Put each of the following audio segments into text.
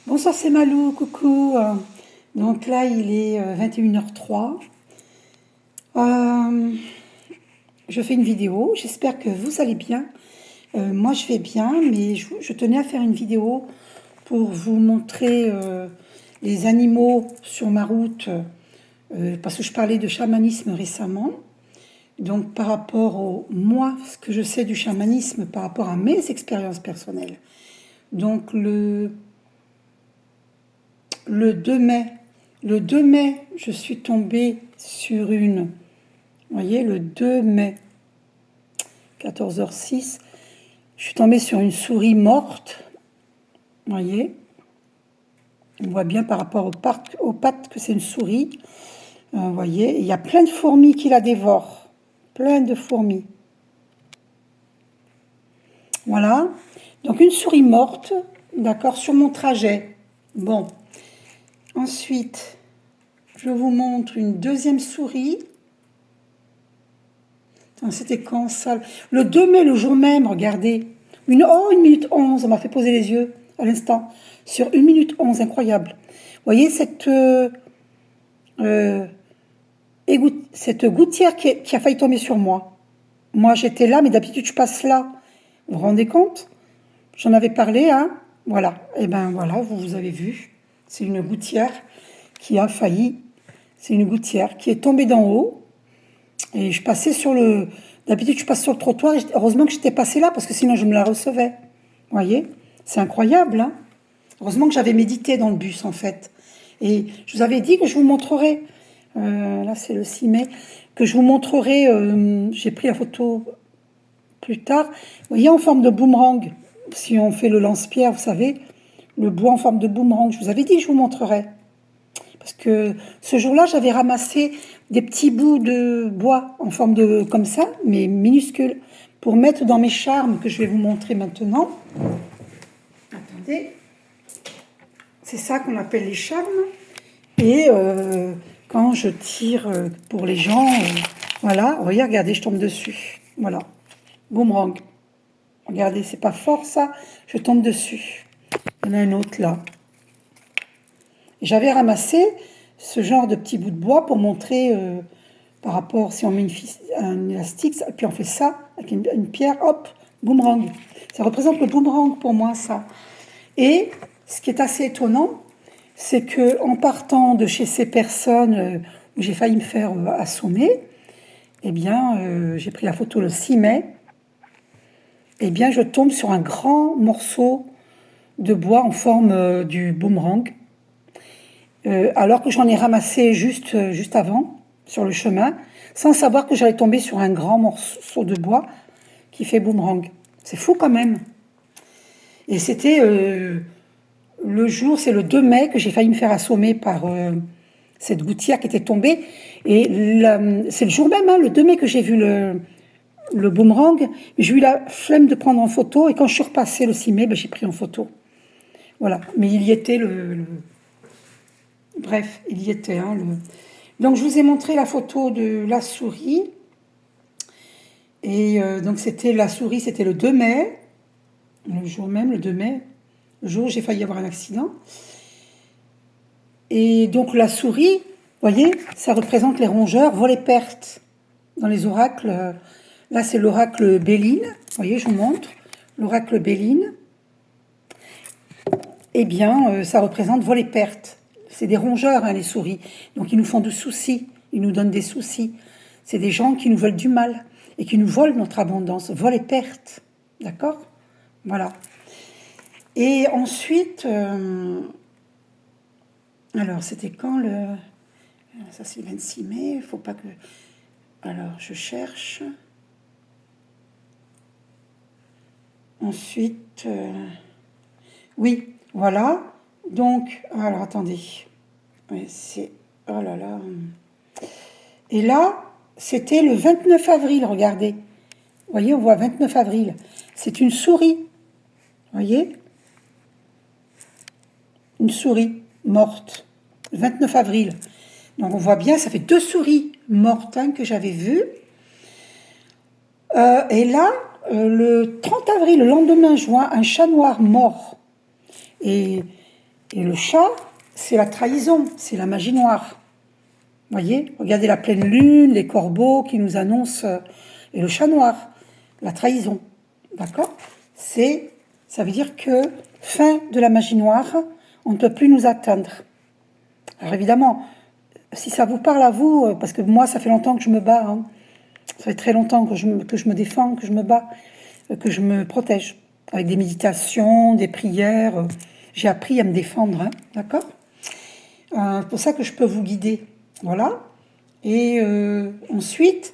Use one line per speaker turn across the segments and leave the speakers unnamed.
Bonsoir, c'est Malou, coucou. Donc là, il est 21h03. Je fais une vidéo, j'espère que vous allez bien. Moi, je vais bien, mais je tenais à faire une vidéo pour vous montrer les animaux sur ma route, parce que je parlais de chamanisme récemment. Donc par rapport moi, ce que je sais du chamanisme, par rapport à mes expériences personnelles. Donc le 2 mai, je suis tombée sur vous voyez, le 2 mai, 14h06, je suis tombée sur une souris morte, vous voyez. On voit bien par rapport aux pattes que c'est une souris, vous voyez. Il y a plein de fourmis qui la dévorent, plein de fourmis. Voilà, donc une souris morte, d'accord, sur mon trajet. Bon, ensuite, je vous montre une deuxième souris. C'était quand ça? Le 2 mai, le jour même, regardez. 1 minute 11, on m'a fait poser les yeux à l'instant. Sur 1 minute 11, incroyable. Vous voyez cette gouttière qui a failli tomber sur moi. Moi, j'étais là, mais d'habitude, je passe là. Vous vous rendez compte? J'en avais parlé, hein? Voilà. Et ben voilà, vous avez vu. C'est une gouttière qui a failli. C'est une gouttière qui est tombée d'en haut. Et je passais sur le... D'habitude, je passe sur le trottoir. Et heureusement que j'étais passée là, parce que sinon, je me la recevais. Vous voyez? C'est incroyable, hein? Heureusement que j'avais médité dans le bus, en fait. Et je vous avais dit que je vous montrerai... là, c'est le 6 mai. Que je vous montrerai... j'ai pris la photo plus tard. Vous voyez, en forme de boomerang. Si on fait le lance-pierre, vous savez, le bois en forme de boomerang. Je vous avais dit que je vous montrerai. Parce que ce jour-là, j'avais ramassé des petits bouts de bois en forme de... comme ça, mais minuscules, pour mettre dans mes charmes que je vais vous montrer maintenant. Attendez. C'est ça qu'on appelle les charmes. Et quand je tire pour les gens, voilà, regardez, je tombe dessus. Voilà, boomerang. Regardez, c'est pas fort ça, je tombe dessus. Il y en a un autre là. J'avais ramassé ce genre de petits bouts de bois pour montrer par rapport, si on met un élastique, puis on fait ça avec une pierre, hop, boomerang. Ça représente le boomerang pour moi, ça. Et ce qui est assez étonnant, c'est que en partant de chez ces personnes où j'ai failli me faire assommer, eh bien, j'ai pris la photo le 6 mai, eh bien, je tombe sur un grand morceau de bois en forme du boomerang, alors que j'en ai ramassé juste avant, sur le chemin, sans savoir que j'allais tomber sur un grand morceau de bois qui fait boomerang. C'est fou quand même. Et c'était le jour, c'est le 2 mai que j'ai failli me faire assommer par cette gouttière qui était tombée. Et c'est le jour même, hein, le 2 mai, que j'ai vu le boomerang. J'ai eu la flemme de prendre en photo. Et quand je suis repassée le 6 mai, j'ai pris en photo. Voilà. Mais il y était Bref, il y était. Hein, Donc, je vous ai montré la photo de la souris. Et donc, la souris, c'était le 2 mai. Le jour même, le 2 mai. Le jour où j'ai failli avoir un accident. Et donc, la souris, vous voyez, ça représente les rongeurs, vol et perte. Dans les oracles, là, c'est l'oracle Béline. Vous voyez, je vous montre. L'oracle Béline. Eh bien, ça représente vol et perte. C'est des rongeurs, hein, les souris. Donc, ils nous font des soucis. Ils nous donnent des soucis. C'est des gens qui nous veulent du mal et qui nous volent notre abondance. Vol et perte. D'accord? Voilà. Et ensuite, alors, c'était quand ça, c'est le 26 mai. Il ne faut pas que... Alors, je cherche. Ensuite, oui, voilà. Donc, alors, attendez. C'est... Oh là là. Et là, c'était le 29 avril, regardez. Vous voyez, on voit 29 avril. C'est une souris. Vous voyez? Une souris morte. Le 29 avril. Donc, on voit bien, ça fait 2 souris mortes, hein, que j'avais vues. Et là, le 30 avril, le lendemain, je vois un chat noir mort. Et Et le chat, c'est la trahison, c'est la magie noire. Vous voyez, regardez la pleine lune, les corbeaux qui nous annoncent, et le chat noir, la trahison. D'accord? Ça veut dire que fin de la magie noire, on ne peut plus nous atteindre. Alors évidemment, si ça vous parle à vous, parce que moi, ça fait longtemps que je me bats, hein, ça fait très longtemps que je me défends, que je me bats, que je me protège, avec des méditations, des prières. J'ai appris à me défendre, hein, d'accord? C'est pour ça que je peux vous guider. Voilà. Et ensuite,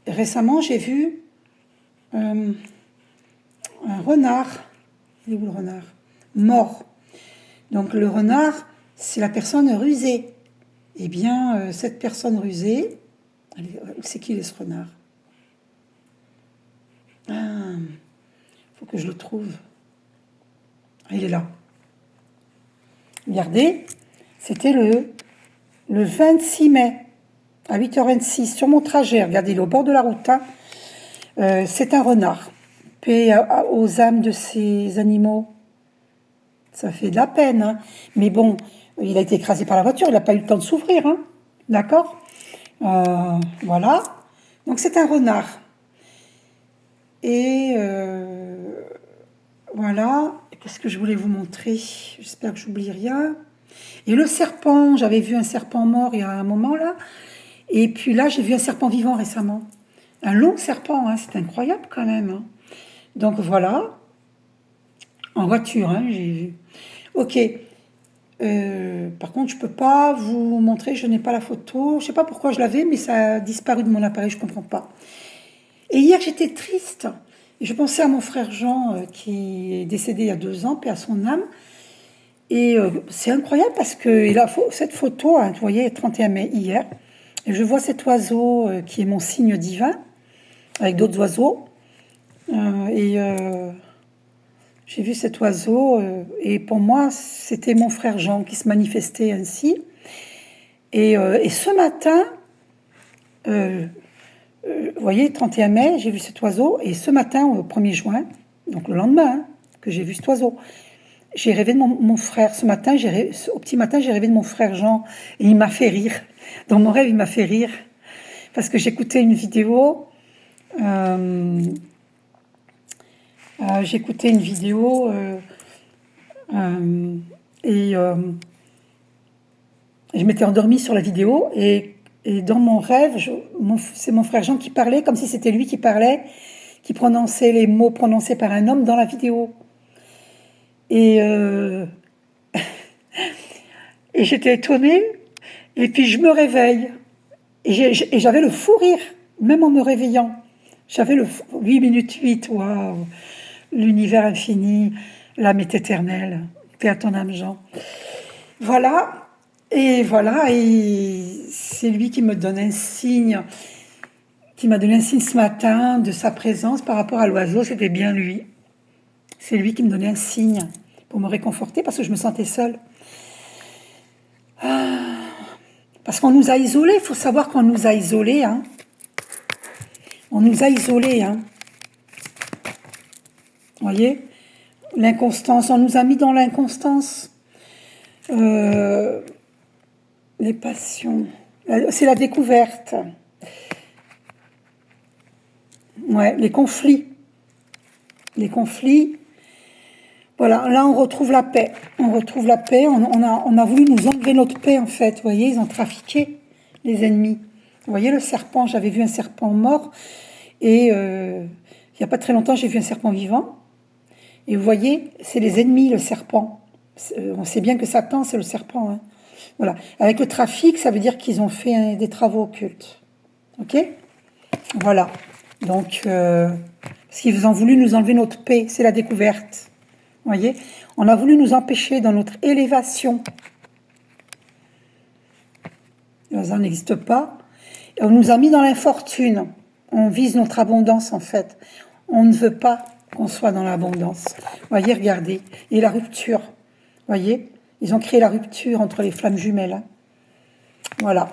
récemment, j'ai vu un renard. Il est où le renard? Mort. Donc le renard, c'est la personne rusée. Eh bien, cette personne rusée, c'est qui ce renard? Ah, faut que je le trouve. Ah, il est là. Regardez, c'était le 26 mai, à 8h26, sur mon trajet. Regardez, il est au bord de la route. Hein. C'est un renard. Paix aux âmes de ces animaux. Ça fait de la peine. Hein. Mais bon, il a été écrasé par la voiture, il n'a pas eu le temps de s'ouvrir. Hein. D'accord? Voilà. Donc c'est un renard. Et voilà. Qu'est-ce que je voulais vous montrer? J'espère que j'oublie rien. Et le serpent, j'avais vu un serpent mort il y a un moment là. Et puis là, j'ai vu un serpent vivant récemment. Un long serpent, hein, c'est incroyable quand même. Hein. Donc voilà. En voiture, hein, j'ai vu. Ok. Par contre, je ne peux pas vous montrer, je n'ai pas la photo. Je ne sais pas pourquoi je l'avais, mais ça a disparu de mon appareil, je ne comprends pas. Et hier, j'étais triste. Et je pensais à mon frère Jean, qui est décédé il y a 2 ans, paix à son âme. Et c'est incroyable parce que cette photo, hein, vous voyez, 31 mai, hier, et je vois cet oiseau qui est mon signe divin, avec d'autres oiseaux. J'ai vu cet oiseau, et pour moi, c'était mon frère Jean qui se manifestait ainsi. Et ce matin, vous voyez, 31 mai, j'ai vu cet oiseau, et ce matin, au 1er juin, donc le lendemain, hein, que j'ai vu cet oiseau, j'ai rêvé de mon frère. Ce matin, au petit matin, j'ai rêvé de mon frère Jean, et il m'a fait rire. Dans mon rêve, il m'a fait rire, parce que j'écoutais une vidéo, et je m'étais endormie sur la vidéo et dans mon rêve, c'est mon frère Jean qui parlait, comme si c'était lui qui parlait, qui prononçait les mots prononcés par un homme dans la vidéo. Et, et j'étais étonnée, et puis je me réveille, et j'avais le fou rire, même en me réveillant. J'avais le 8 minutes 8, waouh, l'univers infini, l'âme est éternelle, paix à ton âme Jean. Voilà, et c'est lui qui me donne un signe, qui m'a donné un signe ce matin de sa présence par rapport à l'oiseau, c'était bien lui. C'est lui qui me donnait un signe pour me réconforter parce que je me sentais seule. Parce qu'on nous a isolés, il faut savoir qu'on nous a isolés. Hein. On nous a isolés. Hein. Vous voyez? L'inconstance, on nous a mis dans l'inconstance. Les passions, c'est la découverte. Ouais, les conflits. Les conflits. Voilà, là on retrouve la paix. On retrouve la paix. On a voulu nous enlever notre paix en fait. Vous voyez, ils ont trafiqué les ennemis. Vous voyez le serpent, j'avais vu un serpent mort. Et il n'y a pas très longtemps, j'ai vu un serpent vivant. Et vous voyez, c'est les ennemis, le serpent. On sait bien que Satan, c'est le serpent. Hein. Voilà. Avec le trafic, ça veut dire qu'ils ont fait des travaux occultes. Ok? Voilà. Donc, parce qu'ils ont voulu nous enlever notre paix, c'est la découverte. Vous voyez? On a voulu nous empêcher dans notre élévation. Le hasard n'existe pas. Et on nous a mis dans l'infortune. On vise notre abondance, en fait. On ne veut pas qu'on soit dans l'abondance. Vous voyez, regardez. Et la rupture. Vous voyez? Ils ont créé la rupture entre les flammes jumelles. Hein. Voilà.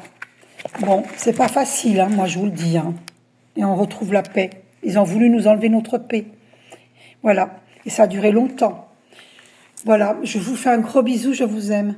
Bon, c'est pas facile, hein, moi je vous le dis. Hein. Et on retrouve la paix. Ils ont voulu nous enlever notre paix. Voilà. Et ça a duré longtemps. Voilà, je vous fais un gros bisou, je vous aime.